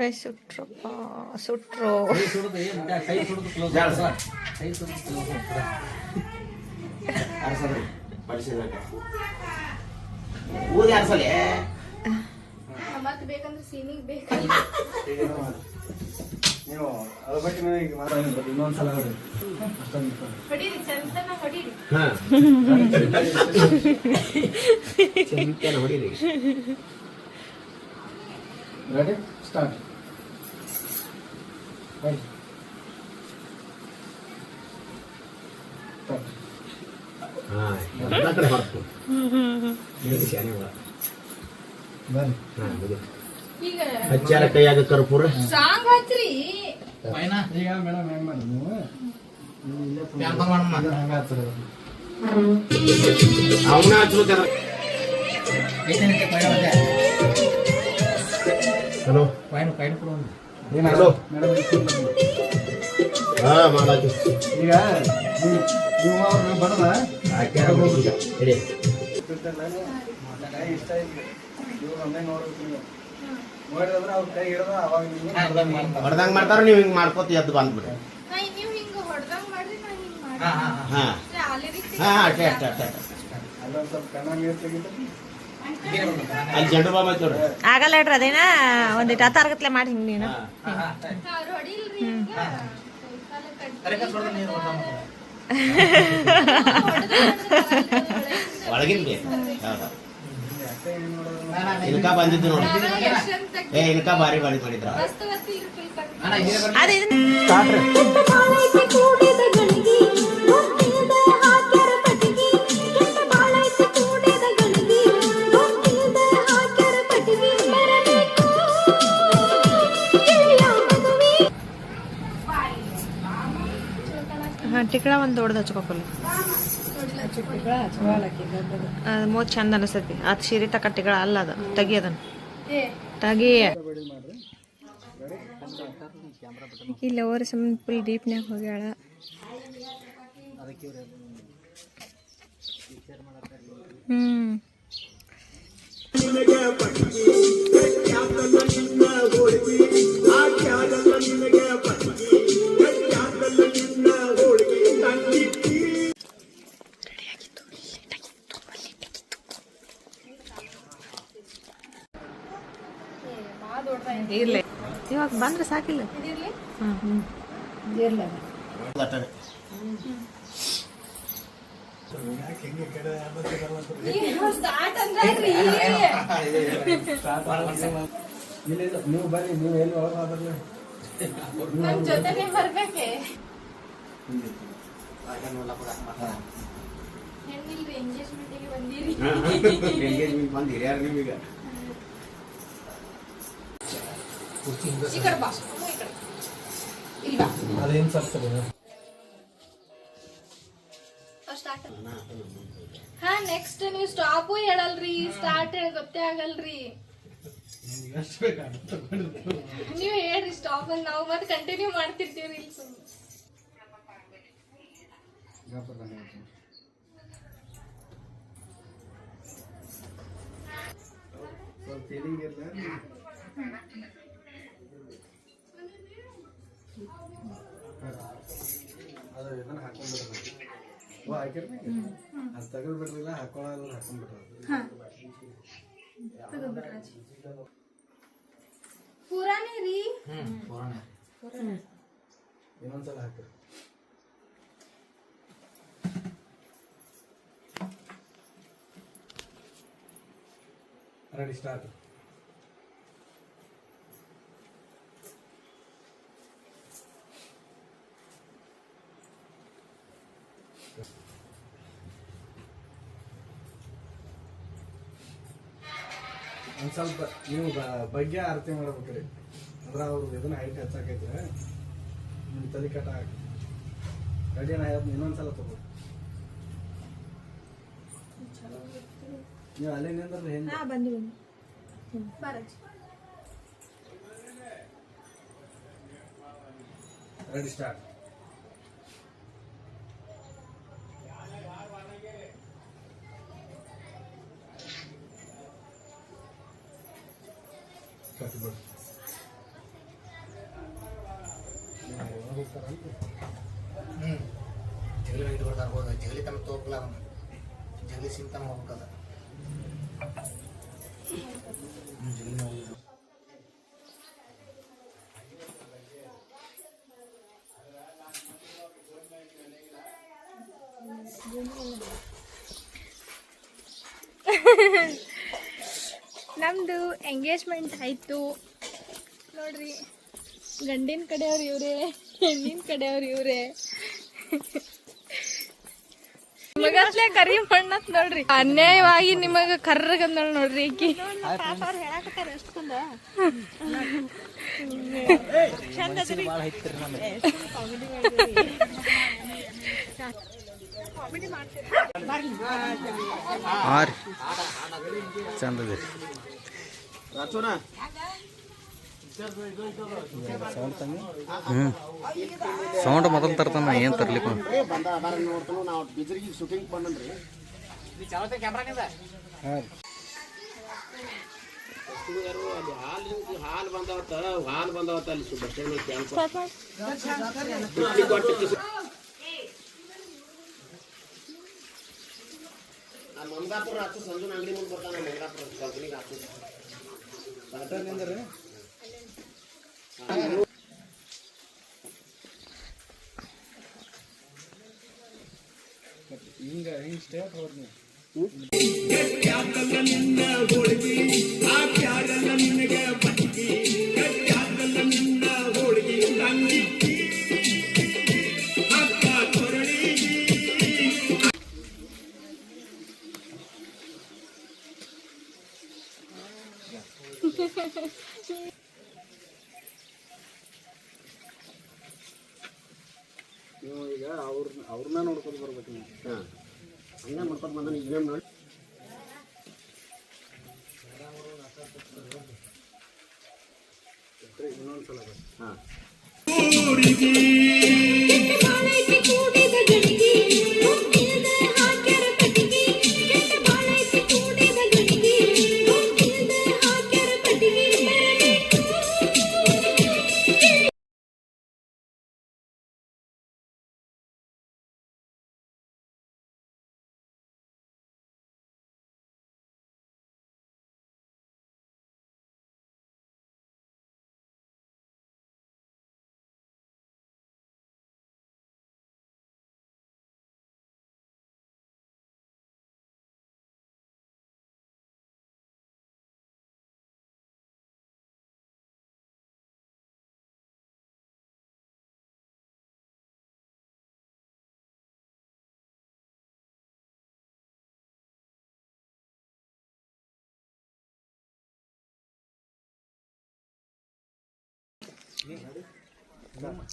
ಕೈ ಸುಟ್ರಪ್ಪ ಸುಟ್ರು. ಮತ್ತೆ ಬೇಕಂದ್ರೆ ಸೀನಿಗೆ ಬೇಕು. ನೀವು ಅದ್ರ ಬಗ್ಗೆ ಈಗ ಮಾತಾಡೋದು ಇನ್ನೊಂದ್ಸಲ ಹೊಡೀರಿ, ಚಂದನ ಹೊಡೀರಿ. Ready start. ಈಗ ಹಚ್ಚಾರ ಕೈಯಾಗ ಕರ್ಪೂರ ಸಾಂಗ್ ಹಚ್ಚ್ರಿ. ಈಗ ಮೇಡಮ್ ಹೆಂಗ್ ಮಾಡಿ ನೀವು ಹಂಗ ಹಚ್ಚಿರೋದು ಅವನ ಹಚ್ಬೇಕಾರ. ಹಲೋ ಹಲೋ ಹಾ ಮಾಡಾಕಿ ಈಗ ನೀವು ಅವ್ರನ್ನ ಬಡದ ಹೇಳಿ ಕೈ ಇಷ್ಟ ಇಲ್ಲ ನೀವು ನಮ್ಮೇ ನೋಡ್ಬೇಕು. ನೀವು ನೋಡಿದ್ರೆ ಅವ್ರ ಕೈ ಹಿಡ್ದ ಅವಾಗ ನೀವು ಹೊಡ್ದಂಗ್ ಮಾಡ್ತಾರ, ನೀವು ಹಿಂಗ್ ಮಾಡ್ಕೋತ ಎದ್ದು ಬಂದ್ಬಿಡ್ರಿ. ನೀವು ಹಿಂಗ ಹೊಡ್ದಂಗ್ ಮಾಡ್ರಿ, ನಾ ಹಿಂಗ್ ಹಾ ಹಾ ಹಾ ಅಷ್ಟೇ ಅಷ್ಟೇ ಅಷ್ಟೇ. ಅಲ್ಲೊಂದ್ ಸ್ವಲ್ಪ ಕಣ್ಣ ನೀರು ತೆಗಿತಾರೆ. ಅಲ್ಲಿ ಜಂಡು ಬಾಂಬ್ ಐತ್ ನೋಡ್ರಿ. ಆಗಲ್ಲ ಹೇಳ್ರಿ ಅದೇನ ಒಂದಿಟ್ಟು ಹತ್ತಾರ್ಗತ್ಲೆ ಮಾಡಿ ಹಿಂಗ್ ನೀನು ಅವ್ರು ಹೊಡಿಲ್ರಿ ಹಿಂಗ. ಒಳಗಿಂದ ಇನ್ಕ ಬಂದಿದ್ದು ನೋಡಿ. ಇನ್ಕ ಭಾರಿ ಬಾಡಿ ಮಾಡಿದ್ರ. ಅದೇ ಟಿಕಳ ಒಂದು ದೊಡ್ಡದು ಹಚ್ಕೋಕಲ್ಲ, ಅದು ಮೋದ್ ಚಂದ ಅನಿಸ್ತೈತಿ. ಅದು ಸೀರೆ ತಕ್ಕ ಟಿಕಳ ಅಲ್ಲ, ಅದು ತೆಗಿ, ಅದನ್ನು ತೆಗಿ. ಇಲ್ಲ ಓವರ್ ಫುಲ್ ಡೀಪ್ನ್ಯಾಗ ಹೋಗ್ಯಾಳ. ಇರ್ಲಿ, ಇವಾಗ ಬಂದ್ರೆ ಸಾಕಿಲ್ಲ. ನೀವು ಬರ್ರಿ, ನೀವು ಎಲ್ಲಿ ಒಳಗೆ ಮಾತಾಡ್ಲಿ ನನ್ ಜೊತೆನೆ ಬರ್ಬೇಕೆ. ಹೆಣ್ಣಿಲ್ರಿ, ಎಂಗೇಜ್ಮೆಂಟಿಗೆ ಬಂದಿರಿ. ಬಂದಿರಿ ಯಾರು ನೀವೀಗ? ಈ ಕಡೆ ಬಾ, ಈ ಕಡೆ ಇಲ್ವಾ? ಅದೇನು ಸರ್ತದೆ ಹಾ ನೆಕ್ಸ್ಟ್ ನೀವು ಸ್ಟಾಪು ಹೇಳಲ್ರಿ, ಸ್ಟಾರ್ಟ್ ಗೊತ್ತೇ ಆಗಲ್ರಿ. ನೀವು ಹೇಳ್ರಿ ಸ್ಟಾಪ್ ಅಂತ, ನಾವು ಮತ್ತೆ ಕಂಟಿನ್ಯೂ ಮಾಡ್ತಿರ್ತೀವ್ರಿ. ಇಲ್ಲಿ ಸುಮ್ಮನೆ ಫೀಲಿಂಗ್ ಇರಲ್ಲ. ಅದು ಇದನ್ನ ಹಾಕೊಂಡ್ಬಿಡ್ರಿ. ಹಾಕಿರ್ರಿ, ಅದು ತಗಲ್ಬಿಡ್ರಿಲ್ಲ, ಹಾಕೊಳ್ಳೋದು ಹಾಕೊಂಡ್ಬಿಟ್ರಿ. ಪುರಾನೇ ರೀ. ಇನ್ನೊಂದ್ಸಲ ಹಾಕ್ರಿ. Ready start. ಒಂದು ಸ್ವಲ್ಪ ನೀವು ಬಗ್ಗೆ ಅರ್ಥ ಮಾಡ್ಬೇಕ್ರಿ. ಅಂದ್ರೆ ಅವ್ರು ಇದನ್ನ ಹೈಟ್ ಹೆಚ್ಚಾಕೈತ್ರೆ ನಿಮ್ಮ ತಲೆ ಕಟ್ಟ ಹಾಕಿ ರೆಡಿ. ನಾ ಇನ್ನೊಂದ್ಸಲ ತಗೋ. ನೀವು ಅಲ್ಲೇ ನಿಂದ್ರೆ ಹೆಂಗೆ ಬಂದಿ ರೆಡಿ ಸ್ಟಾರ್ಟ್. ಕಟ್ಬಿಡು. ಹೋಗ್ತಾರ ಅಂತ ಜಗಲಿ ಇದು ಬರ್ತಾರೆ ಹೋದ ಜಗಲಿ ತನಕ ತೋರ್ಕಲ್ಲ ಅವನು ಜಗಲಿ ಸಿಂತನ ಹೋಗ್ಬೇಕದ ಜಗಲಿ ಹೋಗಿದ್ರು ನಮ್ದು ಎಂಗೇಜ್ಮೆಂಟ್ ಆಯ್ತು ನೋಡ್ರಿ. ಗಂಡಿನ ಕಡೆಯವ್ರು ಇವ್ರೆ, ಹೆಣ್ಣಿನ ಕಡೆಯವ್ರು ಇವ್ರೆ. ನಿಮಗತ್ಲೆ ಕರಿ ಮಣ್ಣತ್ ನೋಡ್ರಿ. ಅನ್ಯಾಯವಾಗಿ ನಿಮಗ ಕರ್ರಗಂದ ನೋಡ್ರಿ ಈಕಿ. ಚಂದದ ಸೌಂಡ್ ಮೊದಲು ತರ್ತಾನ ಏನು ತರ್ಲಿಕ್ಕೆ ನೋಡ್ತಾನು ನಾವು ಬಿಜರಿಗೆ ಶೂಟಿಂಗ್ ಬಂದ್ರಿ ಹಾಲು ಬಂದಾವತ್ತ ಅಲ್ಲಿ ಮಂಗಾಪುರ ಹತ್ತು ಸಂಜು ಅಂಗಡಿ ಮುಂದೆ ಬರ್ತಾನೆ. ಮಂಗಾಪುರ ಕಂಪ್ನಿಗೆ ಹಾಕು ಹಿಂಗ ಸ್ಟೇಟ್ ಹೋದ್ನಿ ನೀವು ಈಗ ಅವ್ರನ್ನ ನೋಡ್ಕೊಂಡು ಬರ್ಬೇಕು ನೀವು. ಹಂಗೆ ಮಾಡ್ಕೊಂಡು ಬಂದ ಈಗ ನೋಡಿ ಇನ್ನೊಂದ್ಸಲ ಹಾಂ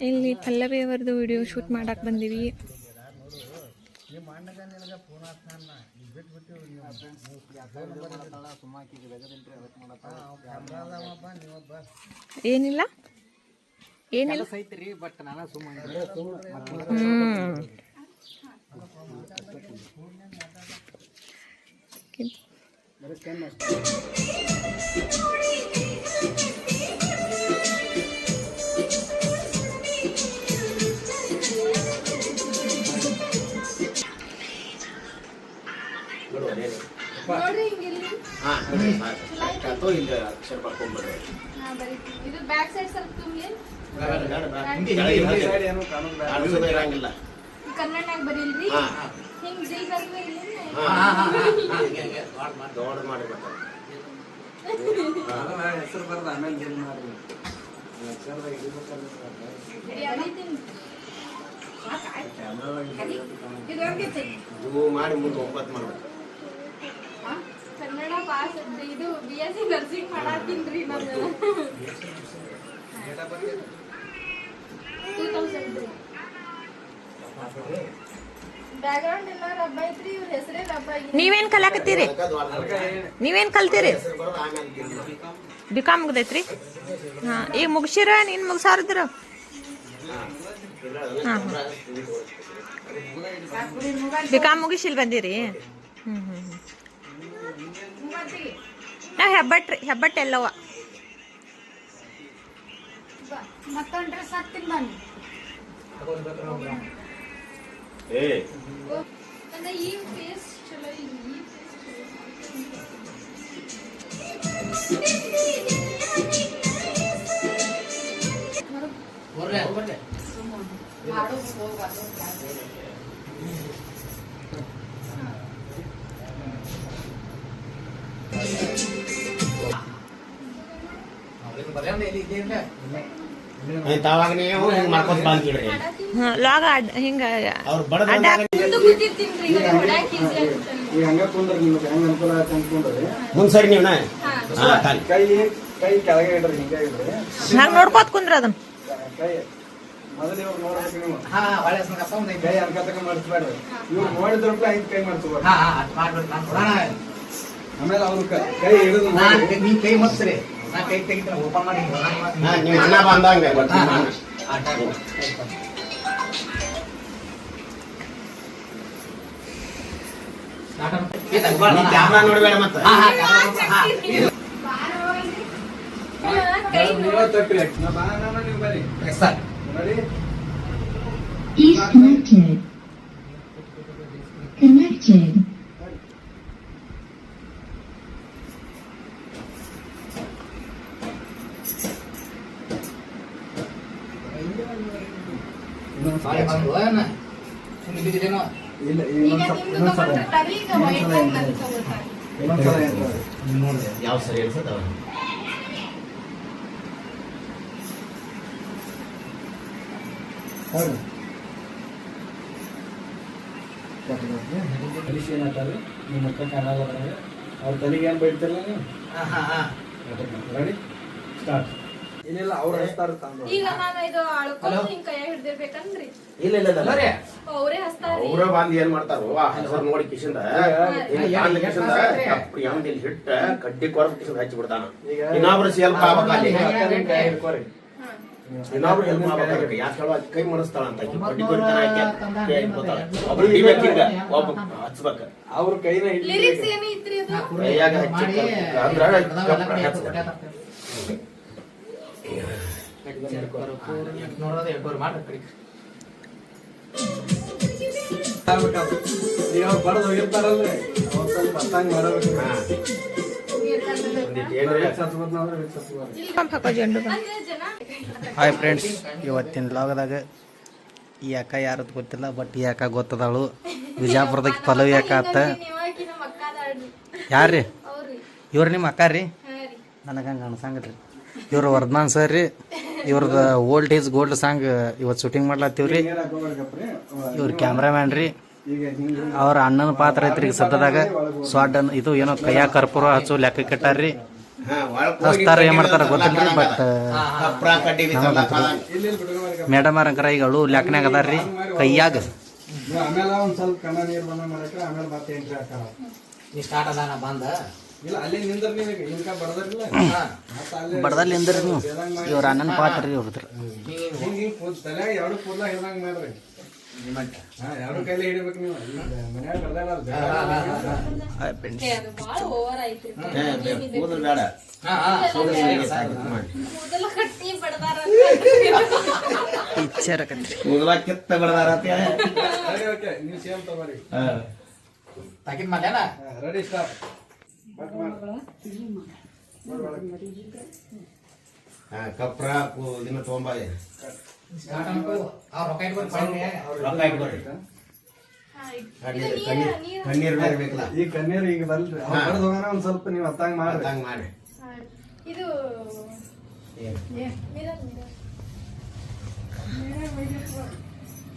ಇಲ್ಲಿ ಪಲ್ಲವಿ ಅವರದು ವಿಡಿಯೋ ಶೂಟ್ ಮಾಡಕ್ ಬಂದೀವಿ. ಏನಿಲ್ಲ ಏನಿಲ್ಲ ನೋಡ್ರಿ ಹಿಂಗಿಲ್ಲಿ. ಇಲ್ಲಿ ಅಕ್ಷರ ಬರ್ಕೊಂಡ್ಬಿಡ್ರಿ. ಇದು ಬ್ಯಾಕ್ ಸೈಡ್ ಸ್ವಲ್ಪ ತುಂಬಿ ಏನು ಕಾನೂನು ಇರಂಗಿಲ್ಲ ಕನ್ನಡನಾಗ ಬರೀಲ್ರಿ. ಹಿಂಗ್ ಜೈ ಬರ್ರಿ ಇಲ್ಲಿ. ದೊಡ್ಡ ಮಾಡಿ ಬರ್ತಾರೆ. ಹೆಸರು ಬರೋದು ಆಮೇಲೆ ಜೀವ ಮಾಡ್ರಿ ಅಕ್ಷರದಾಗ ಇರ್ಬೇಕಲ್ಲ ಇವು ಮಾಡಿ ಮುಂದೆ 9 ಮಾಡ್ಬೇಕು. ಕನ್ನಡ ಪಾಸ್ ಇದು BSc ನರ್ಸಿಂಗ್ ಮಾಡಾತೀನ್ರಿ ನಾನು. 2002 ಬ್ಯಾಕ್ಗ್ರೌಂಡ್ ಎಲ್ಲ ರಬ್ಬ ಐತ್ರಿ. ಇವ್ರ ಹೆಸರೇ ರಬ್ಬ. ನೀವೇನ್ ಕಲಾಕತ್ತೀರಿ? ನೀವೇನ್ ಕಲ್ತೀರಿ? ಬಿಕಾಮ್ ಮುಗ್ದೈತ್ರಿ. ಹಾ ಈಗ ಮುಗಿಸಿರ ನೀನ್ ಮುಗಿಸಾರದ್ರ? ಬಿಕಾಮ್ ಮುಗಿಸಿಲ್ ಬಂದಿರಿ? ನಾವ್ ಹೆಬ್ಬಟ್ ಎಲ್ಲವ ಮತ್ತೊಂದು ಡ್ರೆಸ್ ಹಾಕ್ತೀನಿ ನಾನು. ಏ ಅಂದ್ರೆ ಈ ಫೇಸ್ ಚಲೋ ಇಲ್ಲ, ಈ ತಾವಾಗ ನೀವು ಹಿಂಗ್ ಮಾಡ್ಕೊತ ಬಂದ್ಬಿಡ್ರಿ ಲಾಗ ಹಿಂಗ ಅವ್ರು ಬಡದ ಮುಂದೆ ಕೂತಿರ್ತೀನ್ರಿ, ಈಗ ಹೊಡ್ಯಾಕ್ easy ಆಗುತ್ತಲ್ಲ. ಈಗ ಹಂಗ ಕುಂದ್ರಿ ನಿಮ್ಗೆ ಹೆಂಗ್ ಅನುಕೂಲ ಆಯ್ತು ಅನ್ಕೊಂಡ್ರಿ ಮುಂದ್ ಸರಿ ನೀವ್ನ ಹಾ ತಾಲಿ ಕೈ ಕೈ ಕೆಳಗೆ ಇಡ್ರಿ ಹಿಂಗೆ ಇಡ್ರಿ ಹಂಗ ನೋಡ್ಕೋತ ಕುಂದ್ರ ಅದನ್ನ ಕೈ ಮೊದಲು ಇವ್ರು ನೋಡ್ಬೇಕು ನೀವು ಕೈ ಅನ್ಕತಕ ಮಾಡಿಸ್ಬೇಡ್ರಿ ಇವ್ರು ನೋಡಿದ್ರು ಐದು ಕೈ ಮಾಡಿಸ್ಬೇಡ್ರಿ ಆಮೇಲೆ ಅವ್ರು ಕೈ ಹಿಡಿದು ನೀ ಕೈ ಮತ್ಸ್ರಿ ನಾ ಕೈ ತೆಗಿತ ಓಪನ್ ಮಾಡಿ ಹಾ ನಿಮ್ಮ ಅಣ್ಣ ಬಂದಂಗ ನಿಮ್ಮ ಅಣ್ಣ ನೀ ಕ್ಯಾಮ್ರಾ ನೋಡ್ಬೇಡ ಮತ್ತ ನೀವೇ ತಟ್ರಿ ನಾ ಬಾನ ನೀವು ಬರ್ರಿ ಸರ್ ನೋಡಿ Disconnected. Connected. ಬಾಳೆ ಬಂದು ಏನ ಸುಮ್ಮನೆ ಬಿದ್ದಿದ್ದೇನೋ ಇಲ್ಲ ಈಗ ನಿಮ್ದು ತಗೊಂಡಿರ್ತಾರ, ಈಗ white ಆಗಿ ನಂದು ತಗೋತಾರೆ. ಇನ್ನೊಂದ್ಸಲ ಹೇಳ್ತಾರೆ ನೋಡ್ರಿ ಯಾವ ಸರಿ ಅನ್ಸತ್ತವ ಹೌದು ಕಲಿಸಿ ಏನಾಗ್ತಾರೆ ನಿಮ್ಮ ಮಕ್ಕ ಕಾಣಾಗ ಅವ್ರ ತಲೆಗೆ ಏನು ಬೈತಿರಲ್ಲ ನೀವು ರೆಡಿ ಸ್ಟಾರ್ಟ್ ಏನಿಲ್ಲ ಅವ್ರು ಹಚ್ತಾರೆ ತಂದು ಈಗ ನಾನು ಇದು ಅಳ್ಕೊಂಡು ಹಿಂಗ್ ಕೈಯಾಗ ಹಿಡ್ದಿರ್ಬೇಕಂದ್ರಿ ಇಲ್ಲ ಇಲ್ಲ ಇಲ್ಲ ಅಲ್ಲರಿ ಅವರೇ ಹಸ್ತಾರಿ. ಅವ್ರ ಬಂದ್ ಏನ್ ಮಾಡ್ತಾರೋ ಆ ಹೆಸರು ನೋಡಿ ಕಿಶಿಂದ ಕಿಶಿಂದ ಹೆಂಗ್ ಇಲ್ಲಿ ಹಿಟ್ಟ ಕಡ್ಡಿ ಕೊರಬ ಕಿಶಿಂದ ಹಚ್ಚಿ ಬಿಡ್ತಾನ ಇನ್ನೊಬ್ರು ಸ್ವಲ್ಪ ಆಗ್ಬೇಕಲ್ಲಿ ಕೈ ಹಿಡ್ಕೊರಿ ಇನ್ನೊಬ್ರು ಹೆಲ್ಪ್ ಮಾಡ್ಬೇಕಾದ್ರೆ ಯಾಕೆ ಹೇಳೋ ಕೈ ಮಾಡಿಸ್ತಾಳ ಅಂತ ಕಡ್ಡಿ ಕೊರಿತಾನ ಒಬ್ರು ಹಿಡಿಬೇಕಿಂಗ ಒಬ್ಬ ಹಚ್ಬೇಕ ಅವ್ರ ಕೈನ ಲಿರಿಕ್ಸ್ ಏನು ಇತ್ರಿ ಅದು? ಕೈಯಾಗ ಹಚ್ಚಿ ಅಂದ್ರ ನೋಡೋದು ಎಡ್ಡೋರು ಮಾಡ್ರಿ ಕಡೆ ಈಗ ಅವ್ರು ಬಡದು ಹೋಗಿರ್ತಾರಲ್ರಿ ಅವ್ರ ಸ್ವಲ್ಪ ಬತ್ತಂಗ್ ಮಾಡಬೇಕು ಪಂಪ್ ಹಾಕೋ ಜಂಡು ಬಾ. ಅಂದ್ರೆ ಜನ ಹಾಯ್ ಫ್ರೆಂಡ್ಸ್, ಇವತ್ತಿನ ಲಾಗದಾಗ ಈ ಅಕ್ಕ ಯಾರದ್ ಗೊತ್ತಿಲ್ಲ, ಬಟ್ ಈ ಅಕ್ಕ ಗೊತ್ತದಾಳು. ವಿಜಯಪುರದಾಗ ಪಲ್ಲವಿ ಅಕ್ಕ ಆತ. ನೀವಾಕಿ ನಮ್ಮ ಅಕ್ಕ ಅದಾಳ್ರಿ. ಯಾರ್ರಿ ಅವ್ರಿ ಇವ್ರು ನಿಮ್ಮ ಅಕ್ಕ ರೀ? ಹಾ ರೀ. ನನಗೆ ಹಂಗೆ ಅನ್ಸಂಗಲ್ರಿ. ಇವ್ರು ವರ್ಧಮಾನ್ ಸರ್ ರೀ. ಇವ್ರದ್ದು ಓಲ್ಡ್ ಈಸ್ ಗೋಲ್ಡ್ ಸಾಂಗ್ ಇವತ್ತು ಶೂಟಿಂಗ್ ಮಾಡ್ಲತ್ತೀವ್ರಿ. ಇವ್ರ ಕ್ಯಾಮ್ರಾಮ್ಯಾನ್ ರೀ. ಈಗ ಹಿಂಗೆ ಅವ್ರ ಅಣ್ಣನ ಪಾತ್ರ ಐತ್ರಿ ಈಗ ಸದ್ಯದಾಗ. ಸ್ವಾಡ್ ಇದು ಏನೋ ಕೈಯಾಗ ಕರ್ಪೂರ ಹಚ್ಚು ಲೆಕ್ಕ ಕಟ್ಟಾರ್ರಿ. ಹಚ್ತಾರ ಏನ್ ಮಾಡ್ತಾರ ಗೊತ್ತಿಲ್ರಿ, ಬಟ್ ಮೇಡಮ್ ಅವ್ರಂಕರ ಈಗ ಅಳು ಲೆಕ್ಕನ್ಯಾಗ ಅದಾರ್ರಿ ಕೈಯಾಗ. ನೀವು ಆಮೇಲೆ ಒಂದ್ ಸ್ವಲ್ಪ ಕಣ್ಣ ನೀರು ಬಂದ ಮಾಡಕ್ಕೆ ಆಮೇಲೆ ಮತ್ತೆ ಎಂಟ್ರಿ ಹಾಕಾರ ನೀ ಸ್ಟಾರ್ಟ್ ಅದಾನ ಬಂದ ಇಲ್ಲ ಅಲ್ಲೇ ನಿಂದ್ರ ನೀವು ಇನ್ಕ ಬಡದ್ರಿಲ್ಲ ಮತ್ತೆ ಅಲ್ಲೇ ಬಡದಲ್ಲಿ ನಿಂದ್ರಿ ನೀವು. ಇವ್ರ ಅಣ್ಣನ ಪಾತ್ರ ರೀ ಇವ್ರದ್ರ. ಹಿಂಗ್ ಹಿಂಗ್ ತಲೆ ಎರಡು ಕೂದಲ ಹಿಡ್ದಂಗ್ ಮಾಡ್ರಿ ಹಾ ಎರಡು ಕೈಲೇ ಹಿಡಿಬೇಕು ನೀವು ಮನ್ಯಾಗ ಬರ್ದಲ್ಲ ಹಾಯ್ ಫ್ರೆಂಡ್ಸ್, ಅದು ಬಾಳ ಓವರ್ ಐತ್ರಿ. ಕೂದಲು ಬೇಡ ಮೊದಲ ಕಟ್ಟಿ ಬಡದಾರ ಪಿಕ್ಚರ್ ಕಟ್ರಿ. ಕೂದಲ ಕಿತ್ತ ಬಿಡದಾರ ಓಕೆ ನೀವು ಸೇಮ್ ತಗೋರಿ ತಾಕಿದ್ ಮಾಡ್ಯಾನ ರೆಡಿ ಸ್ಟಾರ್ಟ್ ಕಪ್ರ ದಿನ ತೊಗೊಂಬ ಸ್ಟಾರ್ಟ್ ಅನ್ಕೋ ಅವ್ರ ರೊಕ್ಕ ಇಟ್ಕೊಂಡು ರೊಕ್ಕ ಇಟ್ಕೊರಿ ಕಣ್ಣೀರ್ ಬೇರೆ ಬೇಕಲ್ಲ ಈ ಕಣ್ಣೀರು ಈಗ ಬಲ್ರಿ ಅವ್ರು ಬಡ್ದು ಹೋಗೋಣ ಒಂದ್ ಸ್ವಲ್ಪ ನೀವು ಹತ್ತಂಗ್ ಮಾಡ್ರಿ ಹಂಗ ಮಾಡಿ ಇದು ಮಿರರ್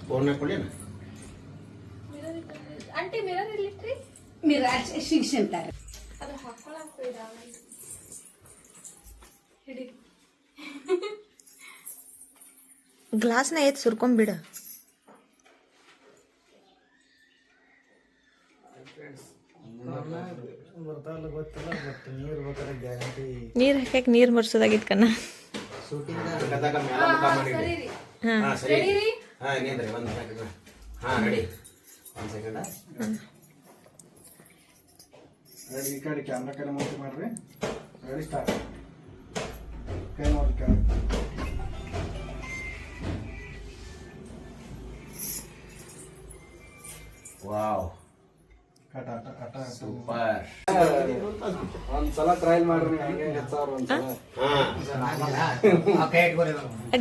ಫೋನ್ ಕೊಡಿ ಆಂಟಿ ಮಿರರ್ ಇರ್ಲಿಟ್ರಿ ಮಿರಾಜ್ ಶಿಕ್ಷಣ ಅದು ಹಾಕೊಳಕ್ ಇದಾವೆ ಹಿಡಿ ಗ್ಲಾಸ್ನ ಎತ್ ಸುರ್ಕೊಂಬಿಡ. ಬರ್ತಾವಲ್ಲ ಗೊತ್ತಿಲ್ಲ ಬಟ್ ನೀರು ಬೇಕಾದ್ರೆ ಗ್ಯಾರಂಟಿ ನೀರ್ ಹಾಕ್ಯಾಕ ನೀರ್ ಬರ್ಸೋದಾಗಿತ್ ಕಣ್ಣ. ಕದಾಗ ಮೇಲೆ ಮುಖ ಮಾಡಿಡಿ ಸರಿ ರೀ. ಹಾ ಸರಿ ರೆಡಿ ರೀ? ಹಾ ನೀನ್ರಿ ಒಂದ್ ಸೆಕೆಂಡ್ ಹಾ ರೆಡಿ ಒಂದ್ ಸೆಕೆಂಡ್ ರೆಡಿ ಈ ಕಡೆ ಕ್ಯಾಮ್ರಾ ಕಡೆ ಮುಂದೆ ಮಾಡ್ರಿ ರೆಡಿ ಸ್ಟಾರ್ಟ್ ಕೈ ನೋಡಿ ಕೆಳಗೆ ವಾವ್ ಕಟ ಅಟ ಅಟ ಸೂಪರ್. ಒಂದ್ಸಲ ಟ್ರಯಲ್ ಮಾಡ್ರಿ ಹಂಗೆ ಹೆಚ್ಚಾವ್ರ ಒಂದ್ಸಲ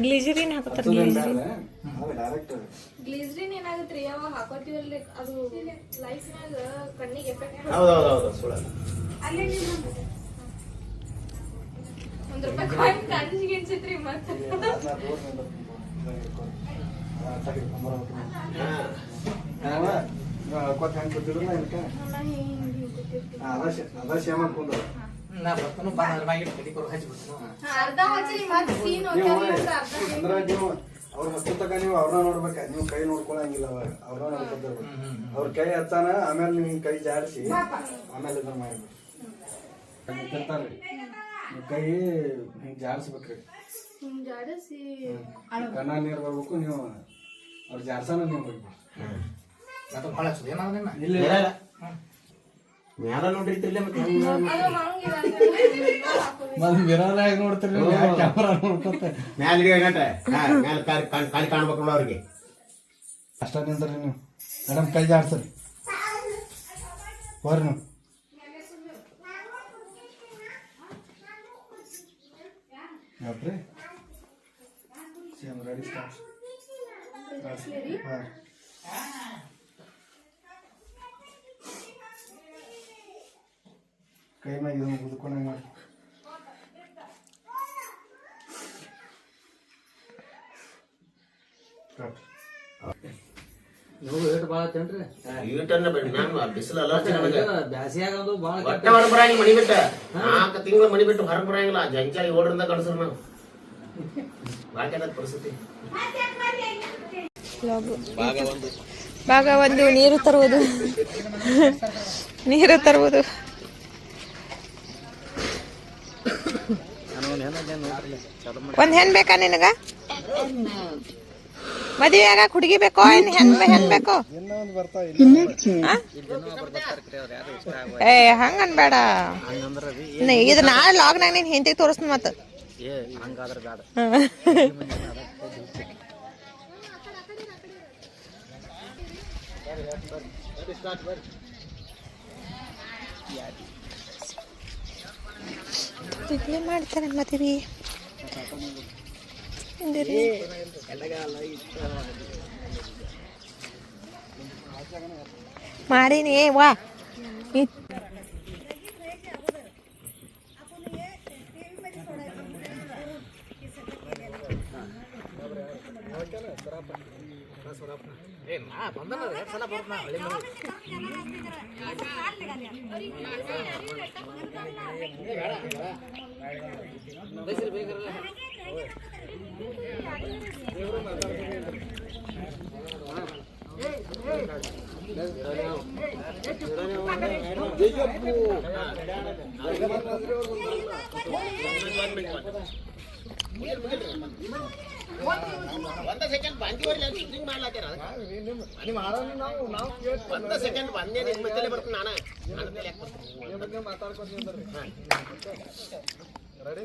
ಗ್ಲಿಜರಿನ್ ಹಾಕೋತಾರ ಡೈರೆಕ್ಟ್ ಗ್ಲಿಸರಿನ್ ಏನಾಗತ್ರಿ ಯಾವಾಗ ಹಾಕೋತೀವಲ್ಲ ಅದು ಲೈಫ್ನಾಗ ಕಣ್ಣಿಗೆ ಎಫೆಕ್ಟ್ ಹೌದೌದೌದು ಸುಳ್ಳಲ್ಲ. ₹1 ಕಾಯಿನ್ ಕಣ್ಣಿಗೆ ಎನ್ಸಿತ್ರಿ ಮತ್ತೆ ಹಾಕೋತ್ ಹೆಂಗ್ ಗೊತ್ತಿರಲ್ಲ ಏನಕ್ಕೆ ಅದ ಶೇಮ ಕುಂದ್ರ ನಾ ಬರ್ತಾನು ಬಾ ಅದ್ರ ಮ್ಯಾಗೆ ಕಡಿ ಕೊರ ಹಚ್ಚಿಬಿಡ್ತಾನು. ಅರ್ಧ ಹಚ್ಚಲಿ ಮತ್ತೆ ಸೀನ್ ಅಂದ್ರೆ ನೀವು ಅವ್ರ ಹಚ್ಚು ತಕ ನೀವು ಅವ್ರನ್ನ ನೋಡ್ಬೇಕ, ನೀವು ಕೈ ನೋಡ್ಕೊಳಂಗಿಲ್ಲ ಅವಾಗ ಅವ್ರನ್ನ ನೋಡ್ಕೊತಿರ್ಬೇಕು. ಅವ್ರ ಕೈ ಹಚ್ಚಾನ ಆಮೇಲೆ ನೀವು ಹಿಂಗ್ ಕೈ ಜಾಡಿಸಿ ಆಮೇಲೆ ಇದನ್ನ ಮಾಡ್ಬೇಕು. ನೀವು ಕೈ ಹಿಂಗ್ ಜಾಡಿಸ್ಬೇಕ್ರಿ, ಜಾಡಿಸಿ ಕಣ್ಣ ನೀರ್ ಬರ್ಬೇಕು. ನೀವು ಅವ್ರ ಜಾಡ್ಸಾನ ನೀವು ಬರ್ಬೇಕು. ಅದು ಭಾಳ ಹಚ್ಚೋದು ಏನಾದ್ರೆ ಇಲ್ಲ ಇರಲ್ಲ. ಮ್ಯಾಲ ನೋಡಿರ್ತಿರ್ಲಿ ಮತ್ತೆ ಹೆಂಗ್ ಮತ್ತೆ ವಿರಾಲಾಗ ನೋಡ್ತೀರಿ ಕ್ಯಾಮ್ರಾ ನೋಡ್ಕೊತ ಮ್ಯಾಲ ಹಿಡಿಯೋಗಂಟ ಮ್ಯಾಲ ಕಾಲಿ ಕಾಣ್ಬೇಕು ನೋಡ ಅವ್ರಿಗೆ. ಅಷ್ಟ ನಿಂದ್ರಿ ನೀವು ಮೇಡಮ್ ಕೈ ಜಾಡ್ಸರಿ ಬರ್ರಿ ನೀವು. ನೋಡ್ರಿ ಸೇಮ್ ರೆಡಿ ಸ್ಟಾರ್ಟ್. ಹಾಂ ಕೈ ಮ್ಯಾಗ ಇದನ್ನು ಉದ್ಕೊಂಡಂಗೆ ಮಾಡಿ. ಈಟನ್ನ ಬೇಡ ನಾನು ಬಿಸಿಲು ಅಲರ್ಜಿ ನನಗೆ. ಬ್ಯಾಸಿಯಾಗ ಅದು ಭಾಳ ಒಟ್ಟ ಹೊರಗೆ ಬರಂಗಿಲ್ಲ ಮನಿ ಬಿಟ್ಟು 4 ತಿಂಗಳು ಮನಿ ಬಿಟ್ಟು ಹೊರಗೆ ಬರಂಗಿಲ್ಲ. ಜಂಚಾಲಿ 7ರಿಂದ ಗಂಡಸರು ನಾವು ಭಾಳ ಕೆಟ್ಟ ಪರಿಸ್ಥಿತಿ. ಭಾಗ 1 ನೀರು ತರುವುದು. ನೀರು ತರುವುದು. ಒಂದ್ ಹೆಣ್ ಬೇಕಾ ನಿನಗ? ಮದುವೆಯಾಗ ಹುಡುಗಿ ಬೇಕೋ ಏನ್ ಹೆಣ್ ಬೇಕೋ? ಏ ಹಂಗನ್ಬೇಡ. ಇದು ನಾಳೆ ಲಾಗ್ನಾಗ ನೀನ್ ಹೆಂಡತಿಗೆ ತೋರಿಸ್ತೀನಿ ಮತ್ತ. ಇಡ್ಲಿ ಮಾಡ್ತಾರೆ ಮದುವೆ ಮಾಡೀನಿ ವಾ. ಒಂದ ಸೆಕೆಂಡ್ ಬಂದಿವರ್ಲಿ ಅಂತ ಶೂಟಿಂಗ್ ಮಾಡ್ಲಾತೀರ. ಒಂದ ಸೆಕೆಂಡ್ ಬಂದೇ ನಿಮ್ಮ ತಲೆ ಬರ್ತೀನಿ ನಾನು ರೆಡಿ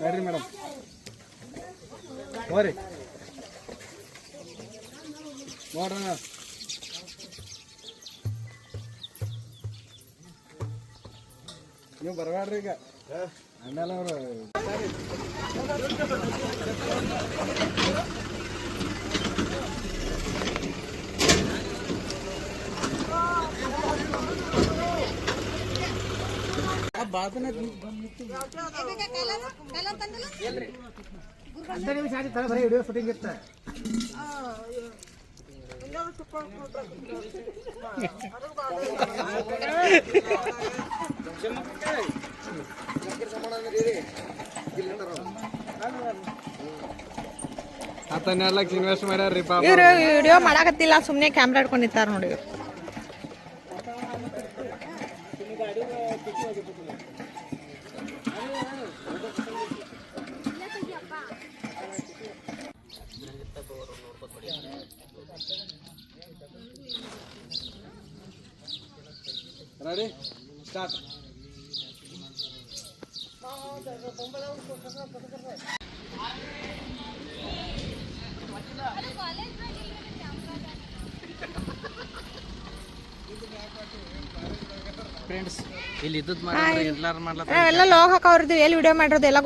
ಬೇಡ್ರಿ ಮೇಡಮ್ ಹೋರಿ ನೋಡ್ರಿ. ನೀವು ಬರಬೇಡ್ರಿ ಈಗ ಆಮೇಲೆ ಅವರು ಬರೀ ವಿಡಿಯೋ ಶೂಟಿಂಗ್ ಇರ್ತ. ಇನ್ವೆಸ್ಟ್ ಮಾಡ್ಯಾರ್ರಿ ಪಾಪ. ಇವ್ರು ವಿಡಿಯೋ ಮಾಡಾಕತ್ತಿಲ್ಲ, ಸುಮ್ನೆ ಕ್ಯಾಮ್ರಾ ಹಿಡ್ಕೊಂಡು ನಿಂತಾರ ನೋಡಿ. Ready start. ಫ್ರೆಂಡ್ಸ್ ಇಲ್ಲಿ ಇದ್ದದ್ ಮಾಡಿ ಎಲ್ಲಾರು ಮಾಡ್ಲತ್ತ ಎಲ್ಲ ಲಾಗ್ ಹಾಕವ್ರದ್ದು ಎಲ್ಲಿ ವಿಡಿಯೋ ಮಾಡಿರೋದು ಎಲ್ಲ